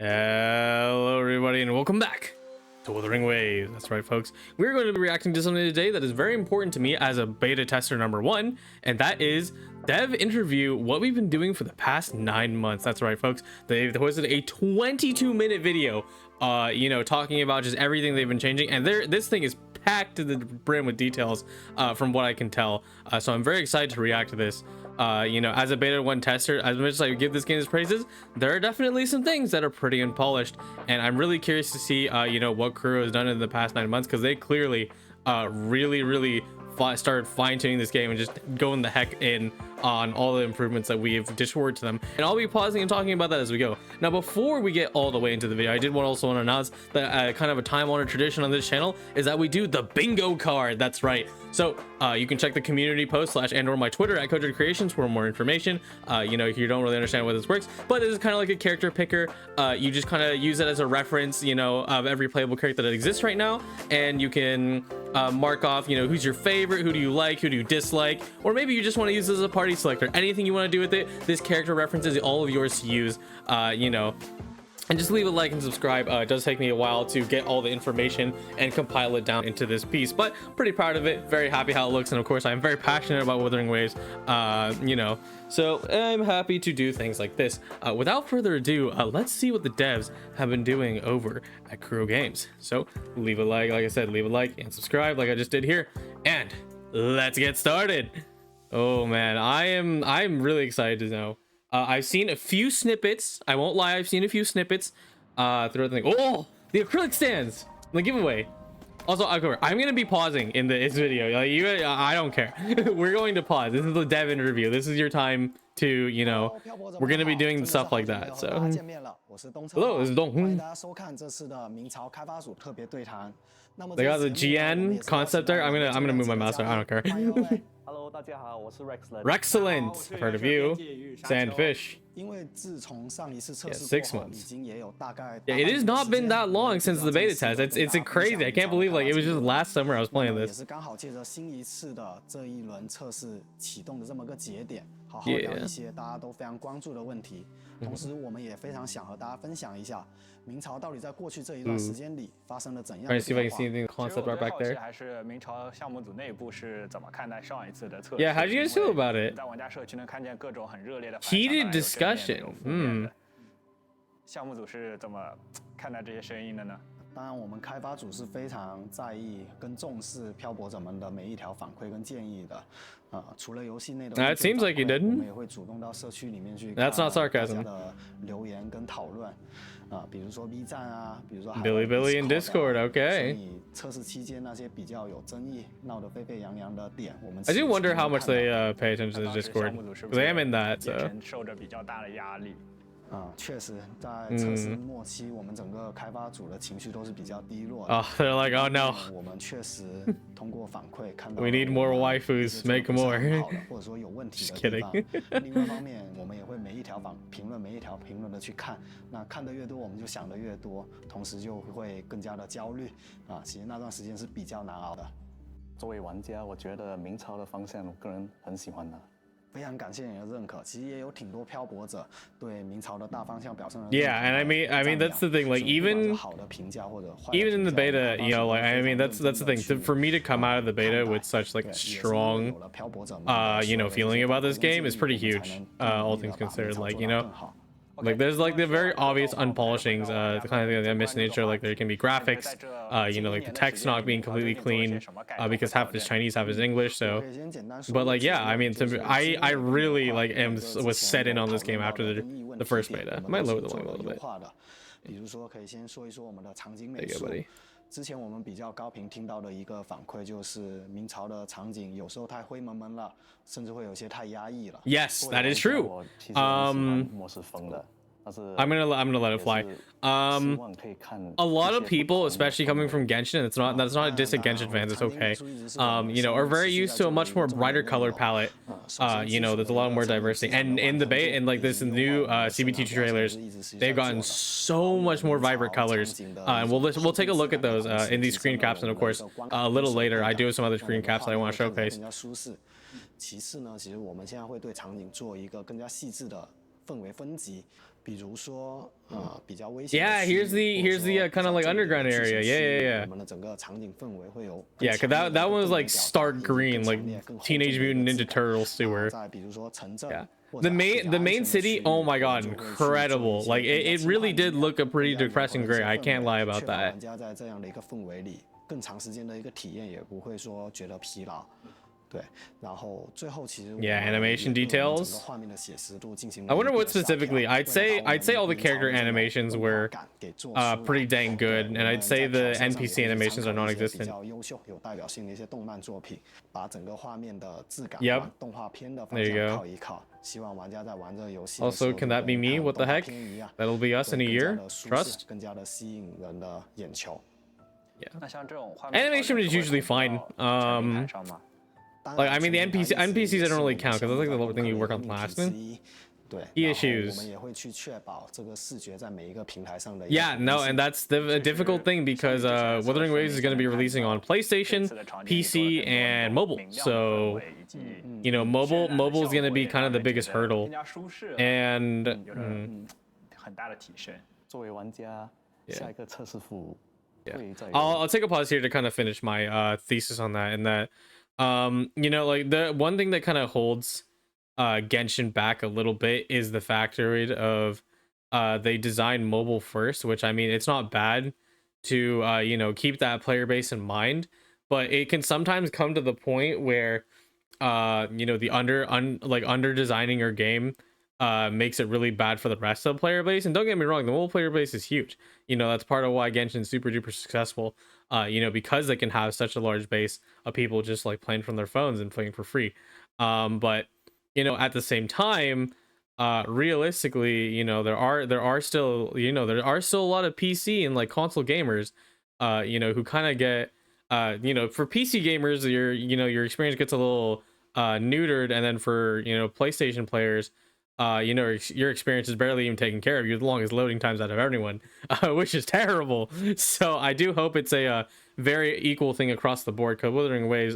Hello everybody and welcome back to Wuthering Waves. That's right folks, we're going to be reacting to something today that is very important to me as a beta tester number one, and that is Dev Interview, what we've been doing for the past 9 months. That's right folks, they posted a 22-minute video talking about just everything they've been changing, and this thing is packed to the brim with details from what I can tell, so I'm very excited to react to this. As a beta 1 tester, as much as I give this game its praises, there are definitely some things that are pretty unpolished, and I'm really curious to see what crew has done in the past 9 months, because they clearly really started fine-tuning this game and just going the heck in on all the improvements that we've dishworded to them, and I'll be pausing and talking about that as we go. Now, before we get all the way into the video, I did also want to announce that kind of a time-honored tradition on this channel is that we do the bingo card. That's right. So you can check the community post /and/or my Twitter at Coded Creations for more information. If you don't really understand how this works, but this is kind of like a character picker. You just kind of use it as a reference, of every playable character that exists right now, and you can mark off, who's your favorite, who do you like, who do you dislike, or maybe you just want to use this as a party selector. Anything you want to do with it, this character reference is all of yours to use. And just leave a like and subscribe. It does take me a while to get all the information and compile it down into this piece, but pretty proud of it, very happy how it looks, and of course I'm very passionate about Wuthering Waves, so I'm happy to do things like this. Without further ado, let's see what the devs have been doing over at Kuro Games. So leave a like I said, leave a like and subscribe like I just did here, and let's get started. Oh man, I'm really excited to know. I've seen a few snippets. I won't lie, I've seen a few snippets throughout the thing. Oh, the acrylic stands, the giveaway. Also, I'm gonna be pausing in this video. Like, I don't care. We're going to pause. This is the dev interview. This is your time to, we're gonna be doing stuff like that. So, hello, this is Dong. They got the GN concept art. I'm gonna move my mouse around. I don't care. Rexcellent. I've heard of you. Sandfish. Yeah, 6 months. Yeah, it has not been that long since the beta test. It's crazy. I can't believe it was just last summer I was playing this. Yeah. Trying to see if I can see anything concept art back there. Yeah, how do you guys feel about it? Heated discussion. 当然我们开发组是非常在意跟重视漂泊者们的每一条反馈跟建议的。除了游戏内的， It seems like you didn't. 我们也会主动到社区里面去 That's not sarcasm. 的留言跟讨论。比如说 B 站啊，比如说 Billy in Discord, okay. 所以测试期间那些比较有争议、闹得沸沸扬扬的点，我们 I do wonder how much they pay attention to the Discord, because I am in that. So. 受着比较大的压力。 确实，在测试末期，我们整个开发组的情绪都是比较低落的。Oh, they're like, oh no. 我们确实通过反馈看到 We need more waifus, make more. 或者说有问题的地方。另外一方面，我们也会每一条评论的去看。那看得越多，我们就想得越多，同时就会更加的焦虑。其实那段时间是比较难熬的。作为玩家，我觉得明朝的方向，我个人很喜欢的。 非常感谢你的认可，其实也有挺多漂泊者对明朝的大方向表示了。Yeah, and I mean that's the thing. Like even in the beta, that's the thing. For me to come out of the beta with such like strong, feeling about this game is pretty huge. All things considered, like there's like the very obvious unpolishings, the kind of thing that I miss in nature. Like there can be graphics, like the text not being completely clean, because half is Chinese, half is English. So, but like yeah, I mean, I really was set in on this game after the first beta. I might lower the volume a little bit. There you go, buddy. 之前我们比较高频听到的一个反馈就是明朝的场景有时候太灰蒙蒙了，甚至会有些太压抑了。Yes, that is true. I'm gonna let it fly. A lot of people, especially coming from Genshin, that's not a diss at Genshin fans, it's okay. Are very used to a much more brighter color palette. There's a lot more diversity. And in the beta, and like this new CBT trailers, they've gotten so much more vibrant colors. And we'll take a look at those in these screen caps, and of course, a little later, I do have some other screen caps that I want to showcase. 其次呢，其实我们现在会对场景做一个更加细致的氛围分级，比如说比较危险的 Yeah, 区域 here's the 或者说 kind of like 比较重点 underground 的剧 area. 情 Yeah, 区域 yeah, 我 yeah. 们的整个场景氛围会有更 Yeah, 'cause 强烈的 that 一个 one was 动 like 能表达 stark 以及 green, 更 like 强烈更厚重 Teenage 的一 Mutant 个 Ninja 质感 Turtle 那 sewer. 再比如说城镇 Yeah. 或 The 者比 main 较 the 安 main 全的区 city, 域 oh 我 my 们 god, 就会去做一 incredible. 些 Like 更 it 加 really 舒 did 缓 look a 更 pretty 加柔和 depressing 的一 gray. 些 I 氛 can't 围 lie about 确保 that. 玩家在这样的一个氛围里更长时间的一个体验也不会说觉得疲劳。对，然后最后其实 Yeah, 我们 animation 也对我们 details. 整个画面的写实度进行 I 了一 wonder 个 what 下调， specifically. 为了把 I'd say all the 我们 character 明朝的这种 animations 动画 were 感给做出来。 pretty dang 对， good, 我 and I'd 们 say 在 the 调色上也 NPC 会去参 animations are 考一些比 non-existent. 较优秀、有代表性的一些动漫作品，把整个画面的质感 Yep. 往动画片的方 There you 向 go. 靠一靠。希望玩家在玩这个游戏的时 Also, 候 can 就 that be 跟 me? 看 What the 动画 heck? 片一样， That'll be us 会 in a 更加 year. 的舒适， Trust. 更加的吸引人的眼球。那像这种画面 Animation is usually fine. 平台上吗？ Like, I mean, the NPCs I don't really count because that's like the 我 thing you 们 work on 的一个 last 命题 one. 之一。对， Key 然后我 issues. 们也会去确保这个视觉在每一个平台上的一个 Yeah, 统一 no, 性。 and that's a difficult thing because Wuthering Waves is going to be releasing on PlayStation, PC, and mobile. So, you know, mobile is going to be kind of the biggest hurdle. 更加舒适， And 有着很大的提升。作为玩家，下一个测试服务 Yeah. 会在 I'll take a pause here to kind of finish my thesis on that. And that, you know, like the one thing that kind of holds Genshin back a little bit is the factor of they designed mobile first, which I mean, it's not bad to you know, keep that player base in mind, but it can sometimes come to the point where you know, the under designing your game makes it really bad for the rest of the player base. And don't get me wrong, the mobile player base is huge. You know, that's part of why Genshin's super duper successful. You know, because they can have such a large base of people just like playing from their phones and playing for free. But you know, at the same time, realistically, you know, there are still, you know, there are still a lot of PC and like console gamers, you know, who kind of get you know, for PC gamers, you know, your experience gets a little neutered, and then for, you know, PlayStation players, you know, your experience is barely even taken care of. You're the longest loading times out of everyone, which is terrible. So I do hope it's a very equal thing across the board. Because Wuthering Waves,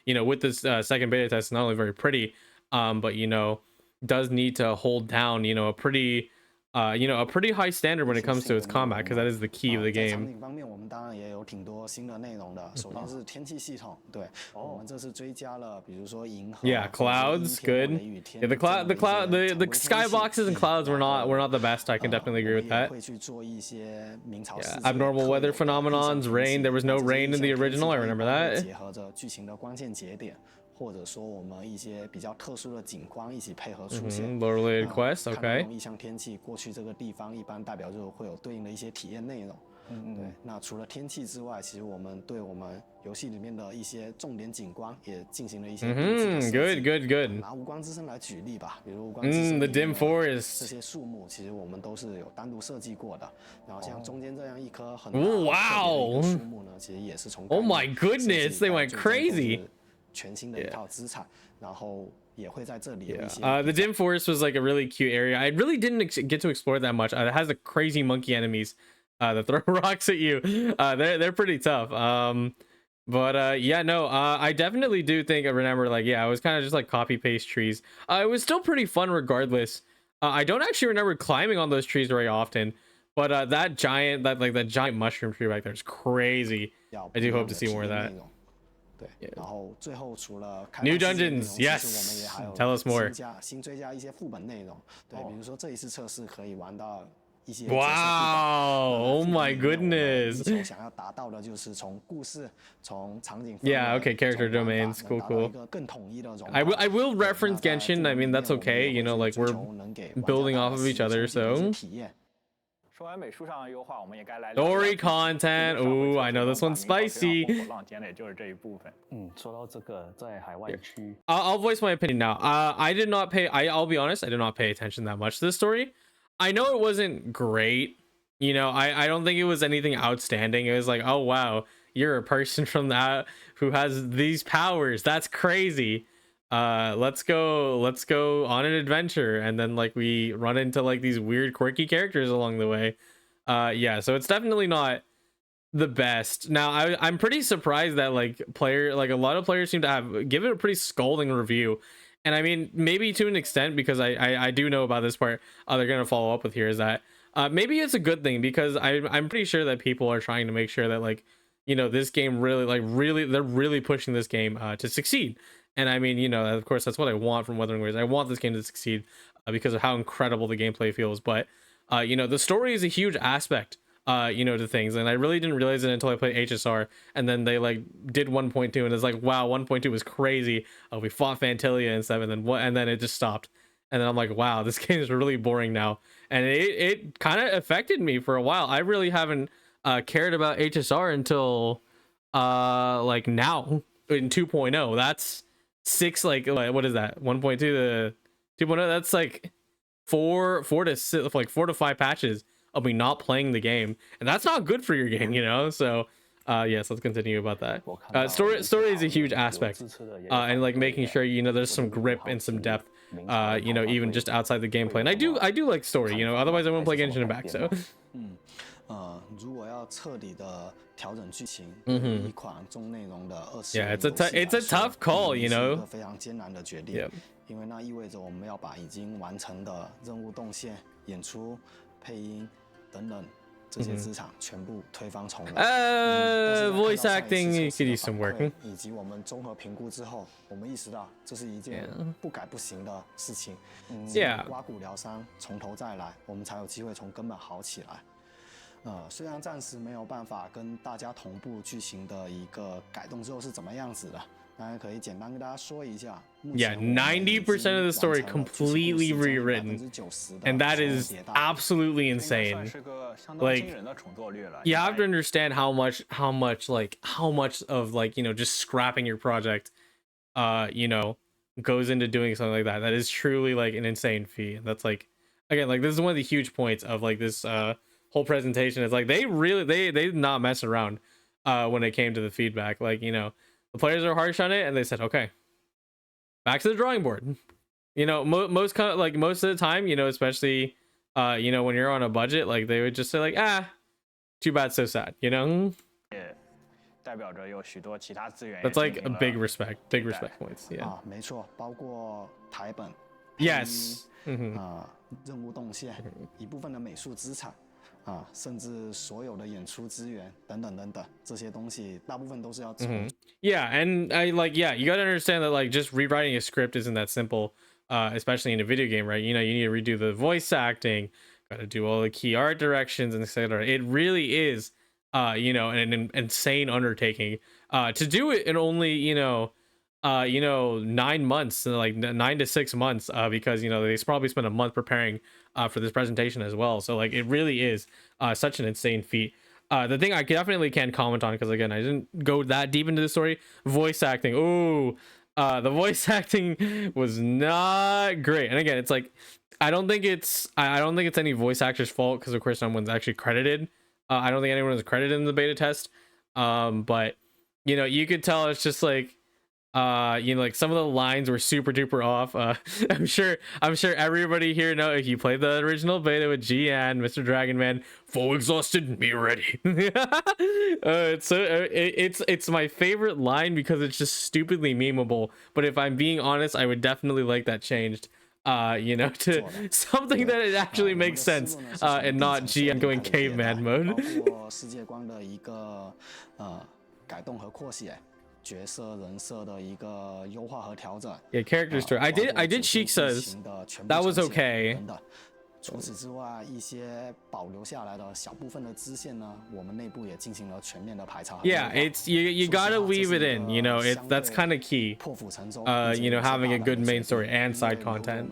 you know, with this second beta test, not only very pretty, but you know, does need to hold down, you know, a pretty high standard when it comes to its combat, because that is the key of the 在场 game. 景方面，我们当然也有挺多新的内容的。首先是天气系统，对，我们这次追加了，比如说银河 Yeah, 或者是阴 clouds 天或 good. 雷雨天 Yeah, the 这样的 cloud 一些 the 常规天气 skyboxes and clouds were 然后 not the best. I can definitely agree 我 with 们也 that. 会去做一些明朝世 Yeah, 界 abnormal 特 weather 有的印象 phenomenons, 天 rain. 气 There was no 那这些 rain in 印 the 象天气 original. I 它一 remember 般会 that. 结合着剧情的关键节点，或者说我们一些比较特殊的景观一起配合出现。 Lore related quests. 看到这 Okay. 种异象天气，过去这个地方一般代表就会有对应的一些体验内容。对，那除了天气之外，其实我们对我们游戏里面的一些重点景观也进行了一些定制的设计。 Good, good. 拿无光之声来举例吧，比如无光之声 The 里面 dim 的这 forest. 些树木，其实我们都是有单独设计过的。然后像中间这样一棵很哦大的哇哦特别的一个树木呢，其实也是从 Oh my 概念 goodness, 设计 they 到 went 最终都 crazy. 是全新的一套资产，然后也会在这里有 Yeah. 一些 The dim forest was like a really cute area. I really didn't get to explore that much. It has the crazy monkey enemies that throw rocks at you. They're pretty tough. But yeah, no, I definitely do think I remember, like, yeah, it was kind of just like copy paste trees. It was still pretty fun regardless. I don't actually remember climbing on those trees very often, but that giant mushroom tree back there is crazy. 比较 I 不一 do 样 hope to 的 see 体 more of 验 that. 内容。对，然后最后除了开 New 放世界内容 dungeons, 其实 yes. 我们也还有 Tell us more. 新追加一些副本内容。对，比如说这一次测试可以玩到一些 Wow! Oh my 力 goodness. 求想要达到的就是从故事、从场景 Yeah, okay, character 从玩法 domains, 能 cool, 达到 cool. 一个更统一的融合。 I will 对 reference 那在 Genshin. 这 I 里 mean, 面 that's 我们 okay. 也 You know, 会 like 去追 we're 求能给玩家 building 带来 off of each 最 other, 充足的一些 so 体验。说完美术上的优化，我们也该来聊 story 聊 content. Ooh, I know this one's spicy. 风口浪尖的也就是这一部分。说到这个，在海外区 I'll voice my opinion now. I did not pay. I'll be honest. I did not pay attention that much to this story. I know it wasn't great. You know, I don't think it was anything outstanding. It was like, oh wow, you're a person from that who has these powers. That's crazy. Let's go on an adventure, and then like we run into like these weird quirky characters along the way. Yeah, so it's definitely not the best. Now I'm pretty surprised that like a lot of players seem to have give it a pretty scolding review, And I mean, maybe to an extent, because I do know about this part, they're gonna follow up with here, is that maybe it's a good thing, because I'm pretty sure that people are trying to make sure that, like, you know, this game really, like, they're really pushing this game to succeed. And I mean, you know, of course, that's what I want from Wuthering Waves. I want this game to succeed because of how incredible the gameplay feels. But you know, the story is a huge aspect, you know, to things, and I really didn't realize it until I played HSR, and then they like did 1.2, and it's like, wow, 1.2 was crazy. We fought Fantilia and stuff, and then what? And then it just stopped, and then I'm like, wow, this game is really boring now, and it kind of affected me for a while. I really haven't cared about HSR until like now in 2.0. That's six, like, what is that, 1.2 to 2.0? That's like four to five patches of me not playing the game, and that's not good for your game, you know. So yes, let's continue about that. Story is a huge aspect, and like making sure, you know, there's some grip and some depth, you know, even just outside the gameplay. And I do like story, you know, otherwise I won't play Genshin Impact. So 如果要彻底的调整剧情，一款重内容的20 yeah, it's a tough call, you 是一 know. 个非常艰难的决定。Yep. 因为那意味着我们要把已经完成的任务动线、演出、配音等等这些资产全部推翻重来。Voice acting could use some work. 以及我们综合评估之后，我们意识到这是一件不改不行的事情。只有刮骨疗伤，从头再来，我们才有机会从根本好起来。虽然暂时没有办法跟大家同步剧情的一个改动之后是怎么样子的，大家可以简单跟大家说一下。Yeah, 90% of the story completely rewritten, and that is absolutely insane. Like, you have to understand how much of, like, you know, just scrapping your project, you know, goes into doing something like that. That is truly like an insane feat. That's like, again, like, this is one of the huge points of like this whole presentation. Is like they did not mess around when it came to the feedback. Like, you know, the players are harsh on it, and they said, okay, back to the drawing board. You know, most of the time, you know, especially you know, when you're on a budget, like, they would just say like, too bad, so sad, you know. That's like a big respect points. Yeah. 没错，包括台本。Yes. 任务动线，一部分的美术资产。甚至所有的演出资源等等等等，这些东西大部分都是要从。Yeah, and I like, yeah, you gotta understand that, like, just rewriting a script isn't that simple, especially in a video game, right? You know, you need to redo the voice acting, gotta do all the key art directions, and etc. It really is, you know, an insane undertaking. To do it in only, you know, 9 months, like 9 to 6 months, because, you know, they probably spent a month preparing for this presentation as well. So like, it really is such an insane feat. The thing I definitely can comment on, because again, I didn't go that deep into the story, voice acting. Oh, the voice acting was not great. And again, it's like, I don't think it's any voice actor's fault, because of course someone's actually credited. I don't think anyone was credited in the beta test. But, you know, you could tell it's just like, you know, like, some of the lines were super duper off. I'm sure everybody here know, if you played the original beta with Gian, Mr. Dragonman, full exhausted, be ready. It's my favorite line, because it's just stupidly memeable. But if I'm being honest, I would definitely like that changed, you know, to something that it actually makes sense, and not Gian going caveman mode. 角色人设的一个优化和调整。Yeah, character story. I did Shiksa's. That was okay. 除此之外，一些保留下来的小部分的支线呢，我们内部也进行了全面的排查。Yeah, it's you gotta weave it in. You know, that's kind of key. You know, having a good main story and side content.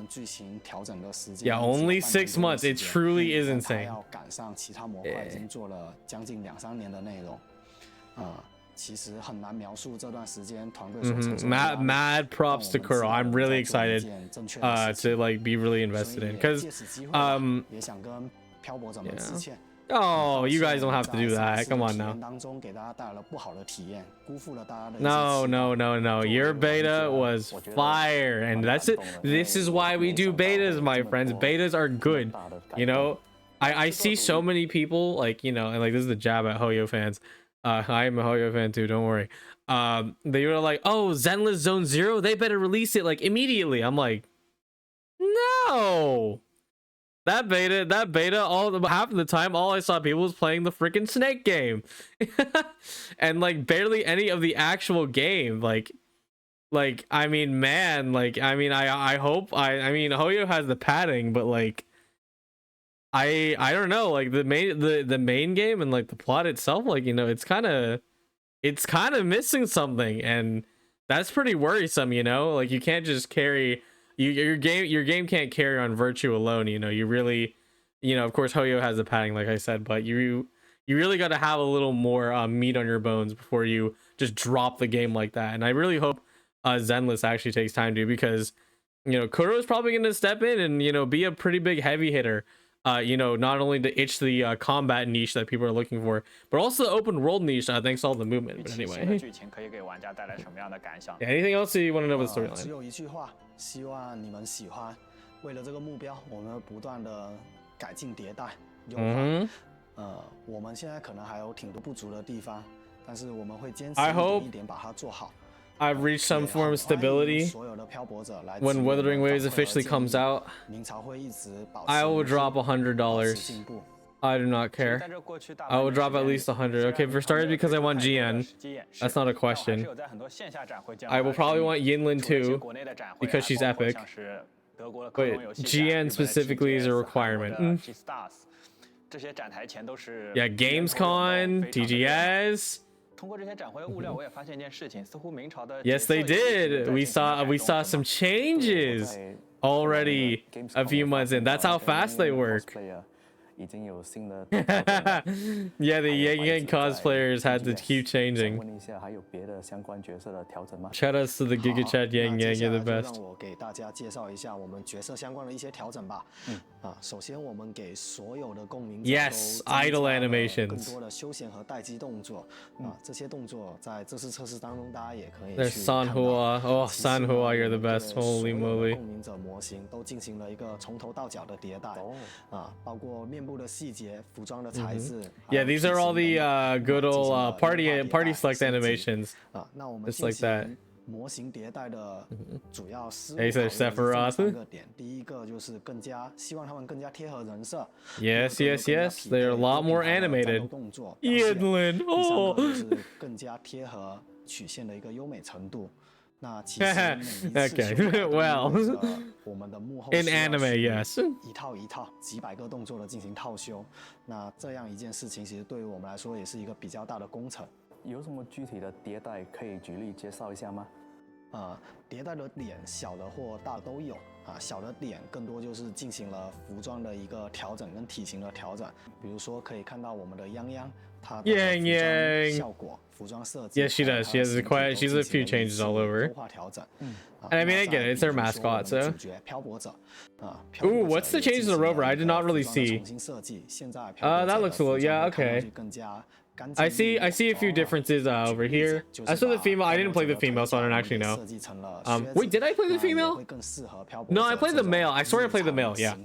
Yeah, only 6 months. It truly is insane. 要赶上其他模块已经做了将近2-3年的内容。其实很难描述这段时间团队所承受的压力。Mad props to Kuro. I'm really excited to like be really invested in, because 也想跟漂泊者们致歉。Oh, you guys don't have to do that. Come on now. No. Your beta was fire, and that's it. This is why we do betas, my friends. Betas are good. You know, I see so many people, like, you know, and like, this is the jab at Hoyo fans. I'm a Hoyo fan too, don't worry. They were like, oh, Zenless Zone Zero, they better release it like immediately. I'm like, no. That beta, half of the time, all I saw people was playing the freaking Snake game, and like barely any of the actual game. Like I mean, man, like I mean, I hope I mean Hoyo has the padding, but like I don't know, like the main game and like the plot itself, like, you know, it's kind of missing something, and that's pretty worrisome. You know, like you can't just carry. Your game can't carry on virtue alone. You know, you really, you know, of course Hoyo has the padding, like I said, but you really got to have a little more meat on your bones before you just drop the game like that. And I really hope Zenless actually takes time to, because, you know, Kuro is probably going to step in and, you know, be a pretty big heavy hitter. You know, not only to itch the combat niche that people are looking for, but also the open world niche, thanks to all the movement. But anyway, yeah, anything else you want to know about the storyline? 只有一句话，希望你们喜欢。为了这个目标，我们会不断的改进迭代优化。我们现在可能还有挺多不足的地方，但是我们会坚持一点一点把它做好。 I've reached some form of stability. When Wuthering Waves officially comes out, I will drop $100. I do not care. I will drop at least 100. Okay, for starters, because I want GN. That's not a question. I will probably want Yinlin too, because she's epic. But GN specifically is a requirement. Yeah, Gamescom, TGS. Yes, they did. We saw some changes already a few months in. That's how fast they work. Yeah, the Yang Yang cosplayers had to keep changing. Shout outs to the Giga Chat Yang Yang, you're the best. Yes, idle animations. There's Sanhua. Oh, Sanhua, you're the best. Holy moly. Yeah, these are all the good old party select animations. Just like that. Hey, so Sephiroth. Yes, yes, yes. They're a lot more animated. Yinlin. Oh. Okay, well, in anime, yes. 一套一套几百个动作的进行套修，那这样一件事情其实对于我们来说也是一个比较大的工程。有什么具体的迭代可以举例介绍一下吗？迭代的点小的或大的都有啊，小的点更多就是进行了服装的一个调整跟体型的调整，比如说可以看到我们的泱泱，它的服装效果、服装设计。Yes, she does. She has she's a few changes all over. And I mean, I get it. It's their mascot, so. Ooh, what's the change to the rover? I did not really see. That looks a little, yeah, okay. I see a few differences over here. As for the female, I didn't play the female, so I don't actually know. Wait, did I play the female? No, I played the male. I swear I played the male, yeah.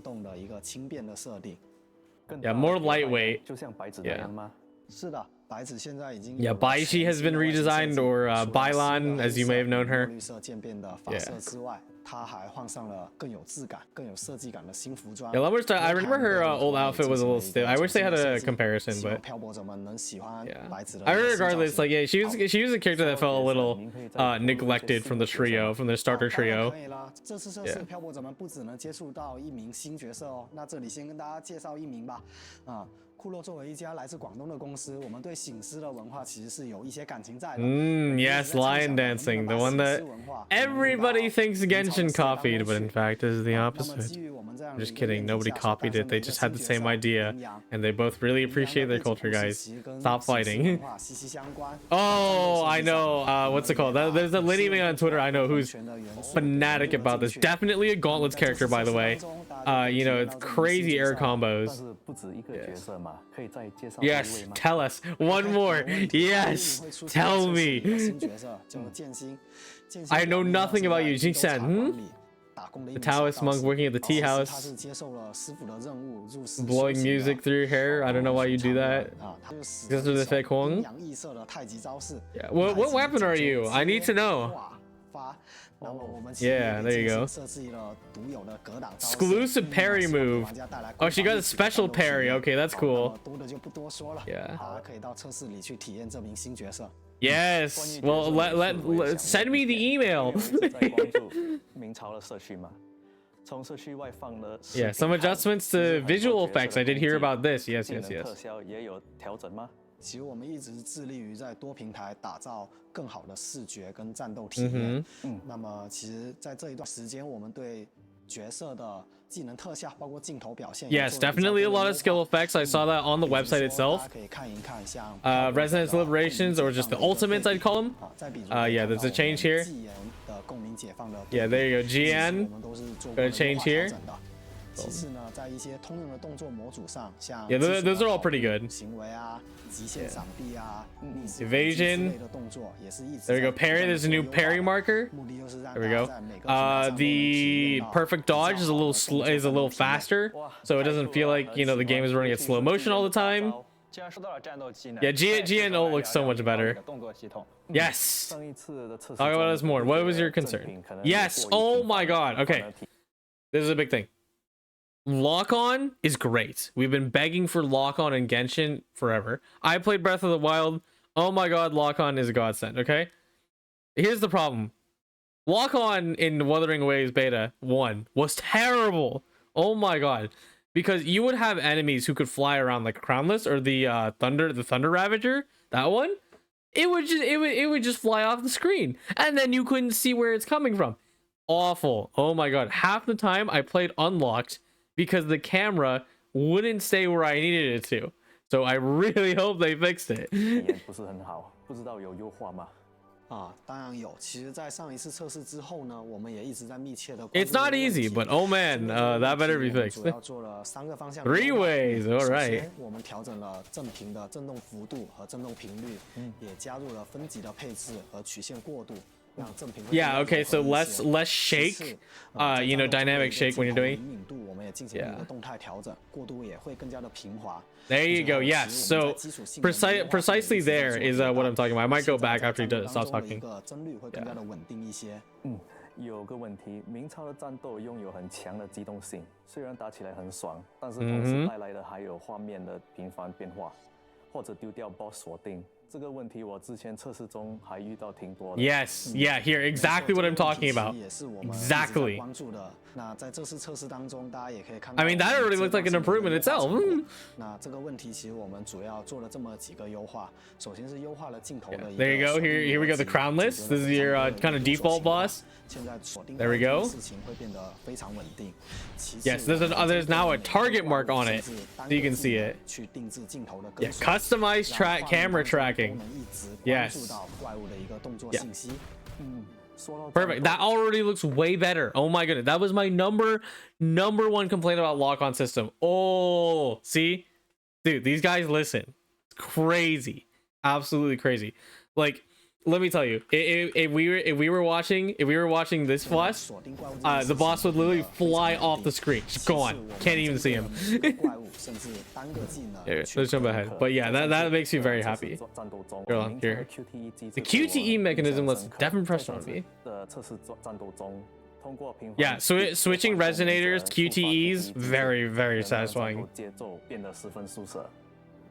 Yeah, more lightweight. Yeah. Yeah, Baishi has been redesigned, or Bailan, as you may have known her. Yeah. Yeah, I remember her old outfit was a little stiff. I wish they had a comparison, but yeah. I mean, regardless, like, yeah, she was a character that felt a little neglected from the trio, from the starter trio. Yeah. 库洛作为一家来自广东的公司，我们对醒狮的文化其实是有一些感情在的。Yes, lion dancing, the one that everybody thinks Genshin copied, but in fact is the opposite. I'm just kidding, nobody copied it. They just had the same idea, and they both really appreciate their culture, guys. Stop fighting. Oh, I know. What's it called? There's a lady on Twitter I know who's fanatic about this. Definitely a Gauntlets character, by the way. You know, it's crazy air combos. Yes, tell us. One more. Yes, tell me. I know nothing about you, Jingsen. The Taoist monk working at the tea house. 他是接受了师傅的任务入室 Blowing music through your hair. I don't know why you do that. 他就使 Because of the fake 阴 Huang. 阳异色的太极招式。 Yeah. What weapon are you? I need to know. 发。那么我们 Yeah, there you go. 设计了独有的格挡招式 Exclusive parry move. Oh, she got a special parry. Okay, that's cool. 多的就不多说了。 Yeah. 好，可以到测试里去体验这名新角色。 Yes. Well, let send me the email. 在关注明朝的社区嘛，从社区外放了。Yeah, some adjustments to visual effects. I did hear about this. Yes, 技 yes, 能 yes. 特效也有调整吗？其实我们一直致力于在多平台打造更好的视觉跟战斗体验。那么其实，在这一段时间，我们对角色的技能特效，包括镜头表现 Yes, definitely a lot of skill effects. I saw that on the website itself. 大家可以看一看，像 Resonance Liberations, or just the ultimates, I'd call them. 再比如 Yeah, there's a change here. 技能的共鸣解放的 Yeah, there you go. 其实 GN. 我们都是做 Got 过 a change 优化 here. 调整的。其次呢，在一些通用的动作模组上，像 Yeah, those are all pretty good. 行为啊、极限闪避啊、逆势 Evasion. 之类的动作，也是一直 There you go. Parry. There's a new parry marker. 目的就是让 There we 大家 go. 在每个平台上都能体验 The 到 perfect dodge is a little faster, so it doesn't feel like the game is running at slow motion all the time. 既然说到了战斗技能 Yeah, GN looks so much better. 动作系统 Yes. 上一次的测试 Talk about this more. What was your concern? Yes. Oh my God. Okay. This is a big thing. Lock on is great. We've been begging for lock on in Genshin forever. I played Breath of the Wild. Oh my God, lock on is a godsend. Okay. Here's the problem. Lock on in Wuthering Waves Beta 1 was terrible. Oh my God. Because you would have enemies who could fly around like Crownless or the Thunder Ravager. That one, it would just fly off the screen, and then you couldn't see where it's coming from. Awful. Oh my God. Half the time I played unlocked because the camera wouldn't stay where I needed it to. So I really hope they fixed it. 体验不是很好，不知道有优化吗？当然有。其实，在上一次测试之后呢，我们也一直在密切的。It's not easy, but oh man, that better be fixed. 主要做了3个方向。3 ways, all 首 right. 先，我们调整了正频的振动幅度和振动频率，也加入了分级的配置和曲线过渡。 Yeah, okay, so less shake, dynamic shake when you're doing. There you go. Yes. So precisely there is what I'm talking about. I might go back after he stops talking. 有个问题，明朝的战斗拥有很强的机动性，虽然打起来很爽，但是同时带来的还有画面的频繁变化，或者丢掉 boss 锁定。 这个问题我之前测试中还遇到挺多的。Yes, yeah, here exactly what I'm talking about. Exactly. I mean, that already looks like an improvement itself. 那这个问题其实我们主要做了这么几个优化。首先是优化了镜头的。There you go. Here we go. The Crownless. This is your kind of default boss. There we go. Yes, there's now a target mark on it, so you can see it. Yeah, customized camera tracking. Yes. Yeah. Perfect. That already looks way better. Oh my goodness. That was my number 1 complaint about lock-on system. Oh, see? Dude, these guys listen. It's crazy. Absolutely crazy. Like, let me tell you, if we were watching this boss, the boss would literally fly off the screen. Just gone. Can't even see him. Yeah, let's jump ahead. But yeah, that makes me very happy. Go on, here. The QTE mechanism was definitely pressure on me. Yeah, so switching resonators, QTEs, very, very satisfying.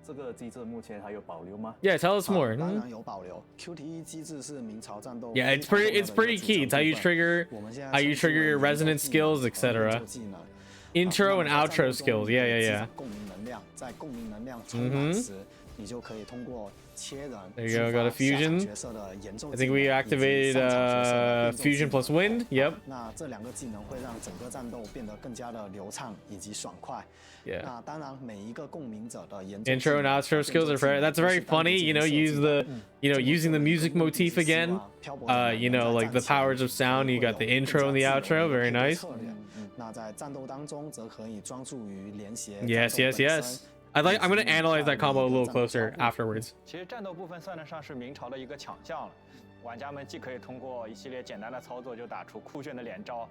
这个机制目前还有保留吗？ Yeah, tell us more. 当然有保留。QTE 机制是明朝战斗。Yeah, it's pretty key. It's how you trigger your resonance skills, etc. Intro and outro skills. Yeah, yeah, yeah. 共鸣能量，在共鸣能量充满时，你就可以通过切人。There you go. Got a fusion. I think we activated fusion plus wind. Yep. 那这2个技能会让整个战斗变得更加的流畅以及爽快。 Yeah. 那当然，每一个共鸣者的演 Intro and outro skills are that's very funny. Using the music motif again. Like the powers of sound. You got the intro and the outro. Very nice. 那在战斗当中，则可以专注于连携。Yes, yes, yes. I'm gonna analyze that combo a little closer afterwards. 其实战斗部分算得上是明朝的一个强项了，玩家们既可以通过一系列简单的操作就打出酷炫的连招。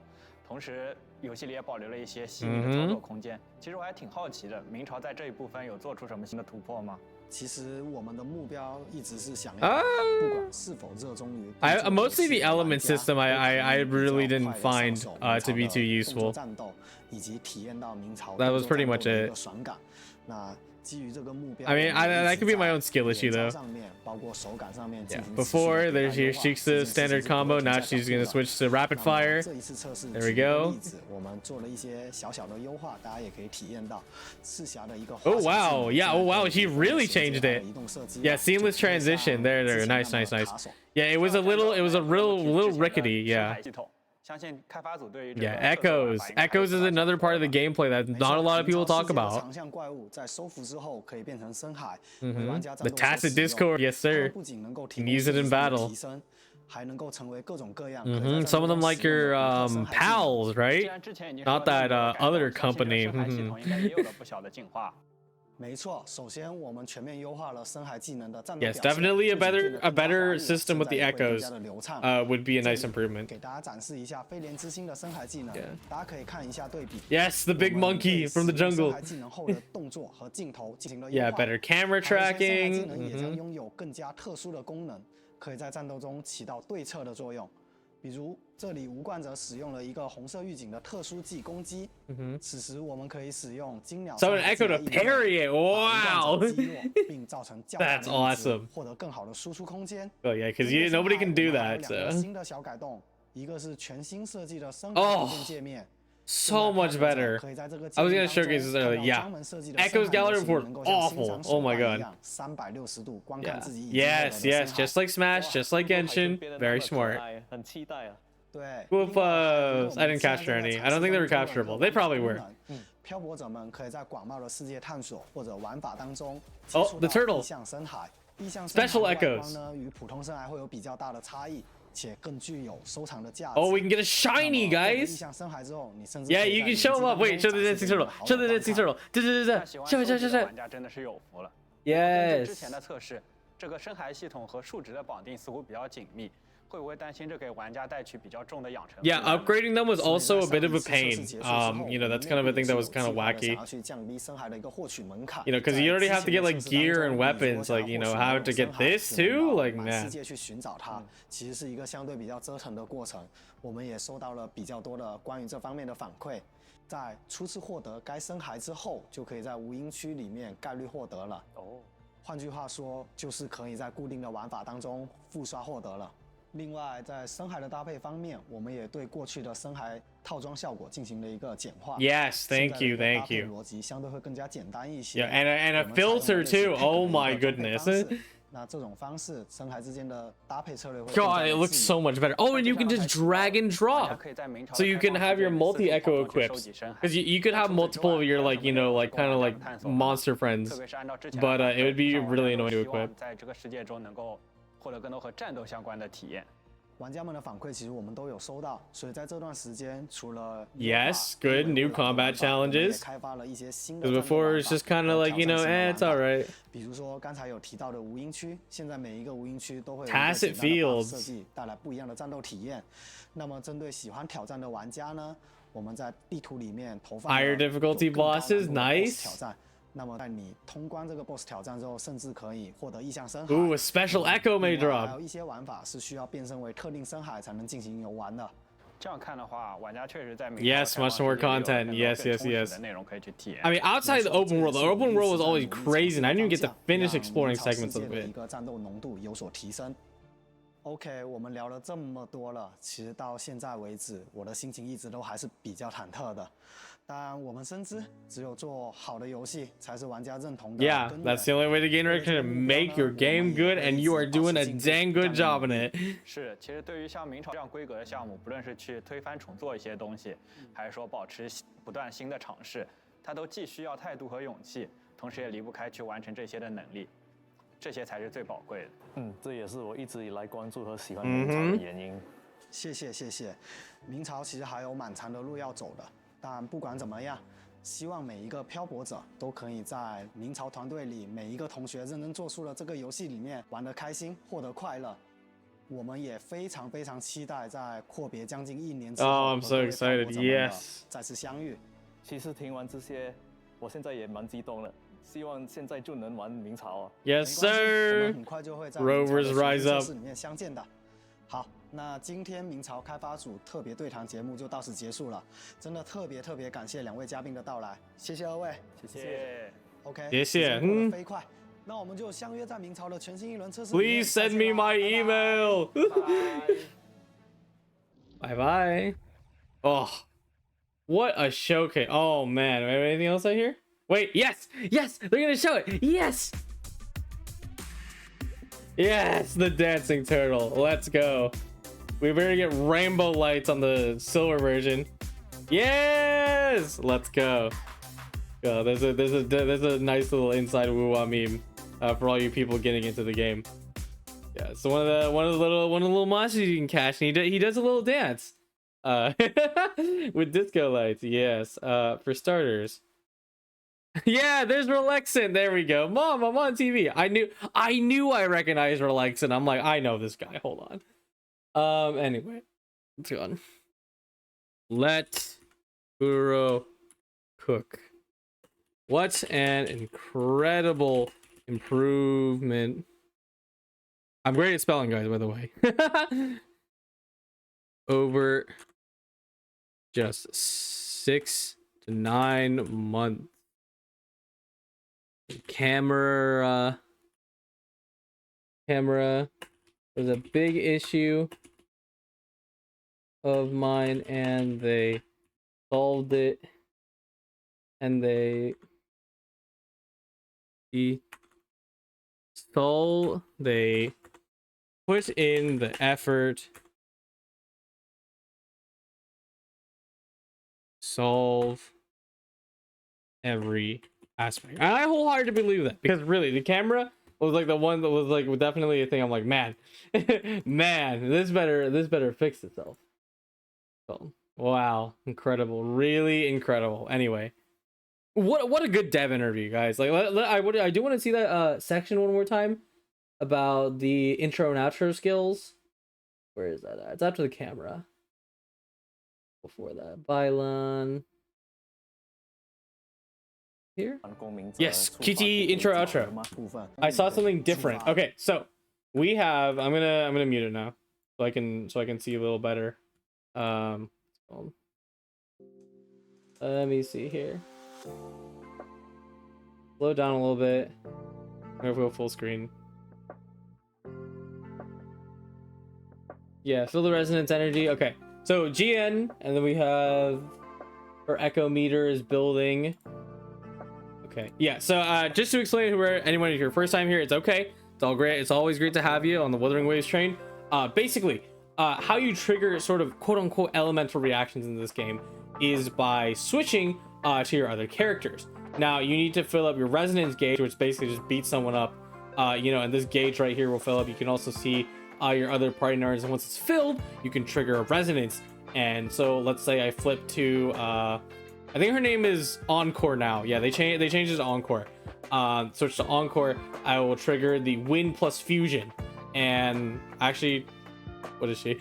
同时游戏里也保留了一些细腻的操作空间。其实我还挺好奇的，明朝在这一部分有做出什么新的突破吗？其实我们的目标一直是想要，不管是否热衷于 mostly the element system I really didn't find to be too useful. 战斗以及体验到明朝 That was pretty much it. 爽感。那基于这个目标 I mean, that could be my own skill issue though. 上面包括手感上面 Yeah. Before there's your Shiksa standard combo, now she's gonna switch to rapid fire. 这一次测试 There we go. 我们做了一些小小的优化，大家也可以体验到赤霞的一个 Oh wow, yeah, oh wow, she really changed it. Yeah, seamless transition. There. Nice. Yeah, it was a little rickety. Yeah. 系统 相信开发组对于 Yeah, echoes. Echoes is another part of the gameplay that not a lot of people talk about. 长相怪物在收服之后可以变成深海， The tacit Discord, yes sir. 不仅能够 Use it in battle. 提升，还能够成为各种各样。 Some of them like your pals, 既 right? 然之前已经 Not 说了 that 那么多改动 other 相信 company. 深海系统应该也有了不小的进化。没错，首先我们全面优化了深海技能的战斗表 Yes, 现 definitely a better system with the echoes 更加的流畅 would be a nice improvement. 给大家展示一下飞廉之星的深海技能，大家可以看一下对比。 Yes, the big monkey from the 深 jungle. 海技能后的动作和镜头进行了优 Yeah, 化 better camera 还有一些深海技 tracking. 能也将拥有更加特殊的功能，可以在战斗中起到对策的作用。比如这里吴冠则使用了一个红色预警的特殊技攻击，此时我们可以使用金鸟 So an echo to parry it. Wow. 并造成较大的 That's 抑制 awesome. 获得更好的输出空间。 Oh yeah, because nobody can do 我们还 that. 有两个 So 新的小改动，一个是全新设计的深海 Oh. 图片界面。 so much better. 可以在这个 I was 界 gonna 面 showcase this 当中 earlier. 看到 Yeah. 专门设计的 Echo's 深海 gallery 模型 report 能够像 awful. 欣赏 Oh my 手办 god. 一样360度观看自己已经 Yes, 获得的 yes, 深海 just like Smash, just like Genshin. Very smart. 很期待啊。对 Wolfs, I didn't capture any. I don't think they were capturable. They probably were. 漂泊者们可以在广袤的世界探索或者玩法当中 Oh, the turtle. 意象深海。意象深海 Special 的外 echoes. 观呢，与普通深海会有比较大的差异，且更具有收藏的价值。 Oh, we can get a shiny, 意 guys. 象深海之后，你甚至 Yeah, you can show them up. Wait, show the dancing turtle. Show the dancing turtle. 喜欢数值的玩家真的是有福了。根据之前 Yes. 的测试，这个深海系统和数值的绑定似乎比较紧密，会不会担心这给玩家带去比较重的养成？ Yeah, upgrading them was also a bit of a pain. That's kind of a thing that was kind of wacky. 想要去降低深海的一个获取门槛。 Because you already have to get like gear and weapons. Like, how to get this too? Like, 满 nah. 世界去寻找它，其实是一个相对比较折腾的过程。我们也收到了比较多的关于这方面的反馈。在初次获得该深海之后，就可以在无垠区里面概率获得了。哦，换句话说，就是可以在固定的玩法当中复刷获得了。另外，在深海的搭配方面，我们也对过去的深海套装效果进行了一个简化。 Yes, thank you, thank you. 逻辑相对会更加简单一些。 Yeah, and a filter too. Oh my goodness. 那这种方式，深海之间的搭配策略会 God, it looks so much better. Oh, and you can just drag and drop. So you can have your multi-echo equips. Because you could have multiple of your, kind of like monster friends. But it would be really annoying to equip. 在这个世界中能够获得更多和战斗相关的体验。玩家们的反馈其实我们都有收到，所以在这段时间，除了 Yes, good new combat challenges. 开发了一些新的 Because before it's just kind of like, it's alright. 比如说刚才有提到的无垠区，现在每一个无垠区都会有 Tacit fields 设计带来不一样的战斗体验。那么针对喜欢挑战的玩家呢，我们在地图里面投放 Higher difficulty bosses, nice. 挑战。那么在你通关这个 BOSS 挑战之后，甚至可以获得意象深海。Ooh, a special echo may 还 drop. 有一些玩法是需要变身为特定深海才能进行游玩的。这样看的话，玩家确实在 Yes, much more content. Yes, yes, yes. 的内容可以去体验。 I mean, outside the open world was always crazy, and I didn't even get to finish 让 exploring 明朝 segments 世界 of 的一 it. 个战斗浓度有所提升。OK， 我们聊了这么多了，其实到现在为止，我的心情一直都还是比较忐忑的。当然，我们深知，只有做好的游戏才是玩家认同的。 Yeah, that's the only way to gain recognition. Make your game good, and you are doing a dang good job in it. 是，其实对于像明朝这样规格的项目，不论是去推翻重做一些东西，还是说保持不断新的尝试，它都既需要态度和勇气，同时也离不开去完成这些的能力，这些才是最宝贵的。这也是我一直以来关注和喜欢明朝的原因。谢谢谢谢，明朝其实还有蛮长的路要走的，但不管怎么样，希望每一个漂泊者都可以在明朝团队里每一个同学认真做出了这个游戏里面玩得开心，获得快乐。我们也非常非常期待在阔别将近1年之 Oh, 后 I'm 和 so 各位 excited. 漂泊者们的 Yes. 再次相遇。其实听完这些，我现在也蛮激动了，希望现在就能玩明朝啊。Yes, 没关系，我 sir. 们很快就会在明朝的 Rovers 学术 rise 测 up. 试里面相见的。好，那今天明朝开发组特别对谈节目就到此结束了，真的特别感谢2位嘉宾的到来，谢谢2位。谢谢。 OK， 谢谢时间过得飞快，那我们就相约在明朝的全新一轮测试里面。 Please send me my email. Bye bye. Oh, what a showcase. Oh man, anything else I hear? Wait, yes, they're gonna show it. Yes, the dancing turtle. Let's go. We better get rainbow lights on the silver version. Yes, let's go. There's a nice little inside Wuwa meme for all you people getting into the game. Yeah, so one of the little monsters you can catch, and he does a little dance with disco lights. Yes, for starters. Yeah, there's Relexant. There we go. Mom, I'm on TV. I knew I recognized Relexant. I'm like, I know this guy. Hold on. Anyway, let's go on. Let Uro cook. What an incredible improvement. I'm great at spelling, guys, by the way. Over just 6 to 9 months. Camera was a big issue of mine, and they solved it, and they put in the effort, solve every aspect. And I wholeheartedly believe that, because really the camera was like the one that was like definitely a thing. I'm like, man, this better fix itself. So, wow, incredible, really incredible. Anyway, what a good dev interview, guys. Like, I do want to see that section one more time about the intro and outro skills. Where is that at? It's after the camera. Before that, Bylon. Here? Yes, QT intro outro. I saw something different. Okay, so we have. I'm gonna mute it now, so I can see a little better. Let me see here. Slow down a little bit. I'm gonna go full screen. Yeah, feel the resonance energy. Okay, so GN, and then we have our echo meter is building. Okay, yeah, so just to explain who anyone is your first time here, it's okay. It's all great. It's always great to have you on the Wuthering Waves train. Basically, how you trigger sort of quote-unquote elemental reactions in this game is by switching to your other characters. Now, you need to fill up your resonance gauge, which basically just beats someone up. And this gauge right here will fill up. You can also see your other party members, and once it's filled, you can trigger a resonance. And so let's say I flip to... I think her name is Encore now. Yeah, they changed it to Encore. Switch to Encore. I will trigger the Wind plus Fusion. And actually, what is she?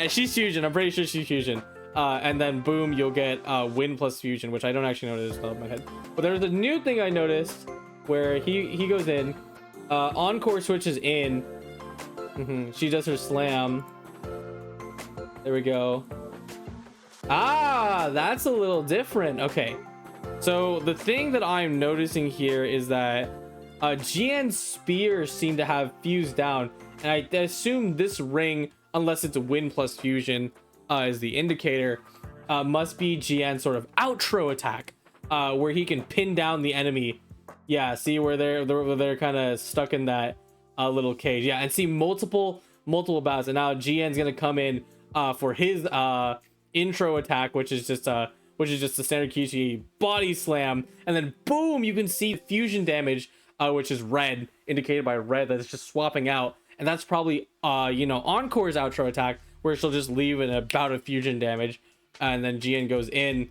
She's Fusion. I'm pretty sure she's Fusion. And then boom, you'll get Wind plus Fusion, which I don't actually know what it is off the top of my head. But there's a new thing I noticed where he goes in. Encore switches in. She does her slam. There we go. Ah, that's a little different. Okay, so the thing that I'm noticing here is that GN's spears seem to have fused down, and I assume this ring, unless it's a Wind plus Fusion, is the indicator, must be GN's sort of outro attack, where he can pin down the enemy. Yeah, see where they're kind of stuck in that little cage. Yeah, and see multiple bouts, and now GN's gonna come in for his intro attack, which is just a standard QT body slam, and then boom, you can see fusion damage, which is red, indicated by red, that it's just swapping out, and that's probably Encore's outro attack, where she'll just leave in a bout of fusion damage, and then GN goes in,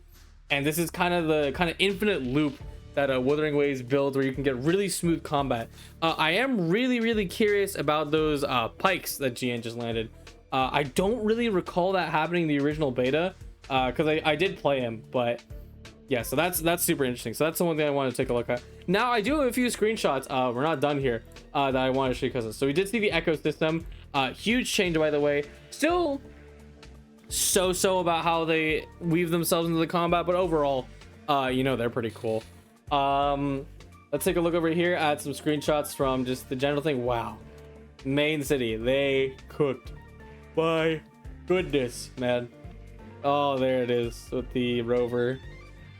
and this is kind of the infinite loop that Wuthering Waves build where you can get really smooth combat. I am really curious about those pikes that GN just landed. I don't really recall that happening in the original beta because I did play him, but yeah, so that's super interesting. So that's the one thing I want to take a look at. Now I do have a few screenshots, we're not done here, that I want to show you guys. So we did see the ecosystem, huge change by the way. Still so about how they weave themselves into the combat, but overall you know, they're pretty cool. Let's take a look over here at some screenshots from just the general thing. Wow, main city, they cooked. My goodness, man. Oh, there it is with the rover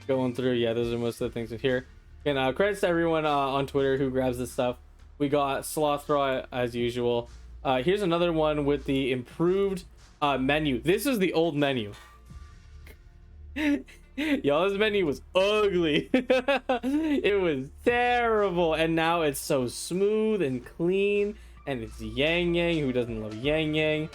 going through. Yeah, those are most of the things in here. And credits to everyone on Twitter who grabs this stuff. We got Slothraw as usual. Here's another one with the improved menu. This is the old menu. Y'all, this menu was ugly. It was terrible, and now it's so smooth and clean. And it's Yang Yang. Who doesn't love Yang Yang?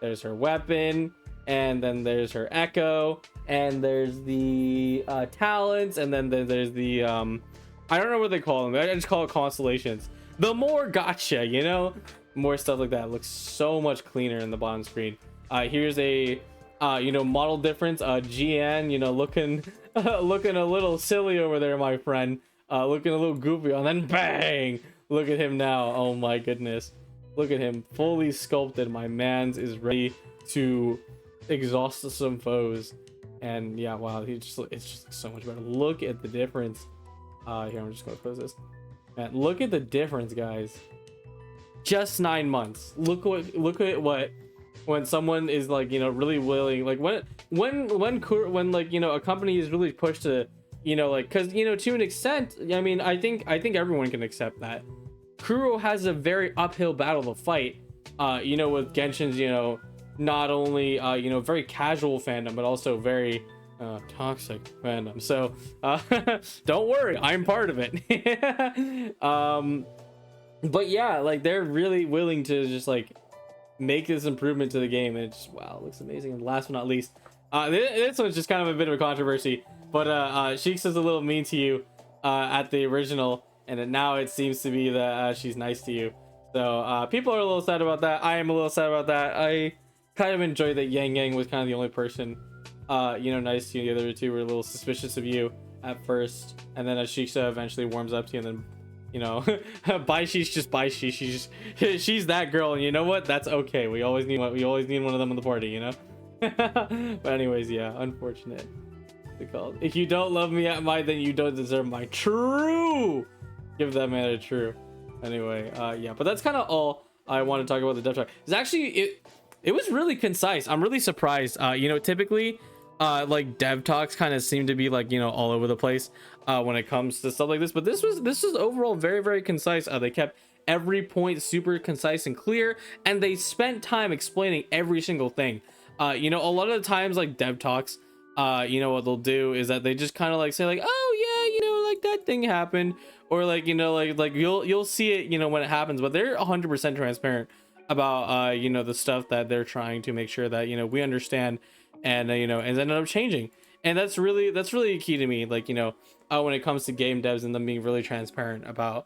There's her weapon, and then there's her echo, and there's the talents, and then there's the I don't know what they call them. I just call it constellations. The more gotcha, you know, more stuff like that. It looks so much cleaner in the bottom screen. Here's a you know, model difference. GN, you know, looking looking a little silly over there, my friend. Looking a little goofy, and then bang, look at him now. Oh my goodness, look at him, fully sculpted. My man's is ready to exhaust some foes. And yeah, wow, it's just so much better. Look at the difference. Here, I'm just gonna close this. Man, look at the difference, guys. Just 9 months. Look at what when someone is like, you know, really willing, like when like, you know, a company is really pushed to, you know, like, because, you know, to an extent, I mean, I think everyone can accept that Kuro has a very uphill battle to fight, you know, with Genshin's, you know, not only you know, very casual fandom, but also very toxic fandom. So don't worry, I'm part of it. But yeah, like, they're really willing to just like make this improvement to the game, and it just, wow, it looks amazing. And last but not least, this one's just kind of a bit of a controversy, but Sheik's is a little mean to you at the original, and now it seems to be that she's nice to you. So people are a little sad about that. I am a little sad about that. I kind of enjoyed that Yang Yang was kind of the only person you know, nice to you. The other two were a little suspicious of you at first, and then Ashiksa eventually warms up to you, and then, you know, Baishi's just Baishi. She's that girl, and you know what? That's okay. We always need one of them in the party, you know. But anyways, yeah, unfortunate. What's it called? If you don't love me at my, then you don't deserve my true. Give that man a true. Anyway, yeah, but that's kind of all I want to talk about the dev talk. It's actually it was really concise. I'm really surprised. You know, typically like dev talks kind of seem to be like, you know, all over the place when it comes to stuff like this, but this was overall very concise. They kept every point super concise and clear, and they spent time explaining every single thing. You know, a lot of the times, like, dev talks, you know, what they'll do is that they just kind of like say like, oh yeah, you know, like, that thing happened, or like, you know, like you'll see it, you know, when it happens, but they're 100% transparent about you know, the stuff that they're trying to make sure that, you know, we understand, and you know, and ended up changing. And that's really key to me, like, you know, when it comes to game devs and them being really transparent about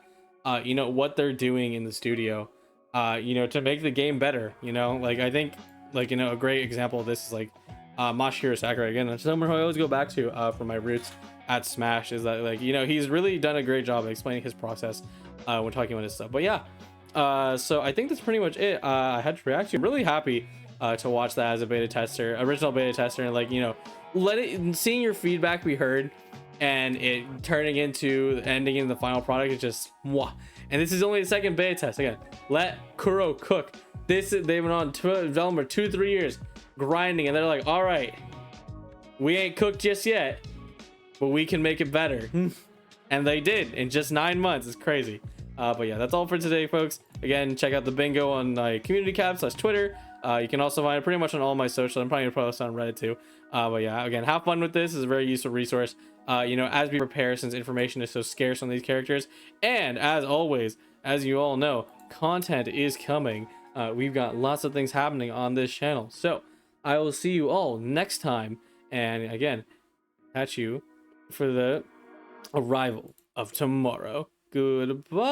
you know, what they're doing in the studio, you know, to make the game better. You know, like, I think, like, you know, a great example of this is like Masahiro Sakurai. Again, that's someone who I always go back to for my roots at Smash, is that, like, you know, he's really done a great job of explaining his process when talking about his stuff. But yeah, so I think that's pretty much it. I had to react to. I'm really happy to watch that as a beta tester, original beta tester, and, like, you know, seeing your feedback be heard, and it turning into ending in the final product is just mwah. And this is only the second beta test. Again, let Kuro cook. They've been on development 2-3 years grinding, and they're like, all right, we ain't cooked just yet, but we can make it better. And they did in just 9 months. It's crazy. But yeah, that's all for today, folks. Again, check out the bingo on community cap / Twitter. You can also find it pretty much on all my social. I'm probably gonna post on Reddit too. But yeah, again, have fun with this. It's a very useful resource, you know, as we prepare, since information is so scarce on these characters. And as always, as you all know, content is coming. We've got lots of things happening on this channel. So I will see you all next time. And again, catch you for the Arrival of Tomorrow. Goodbye.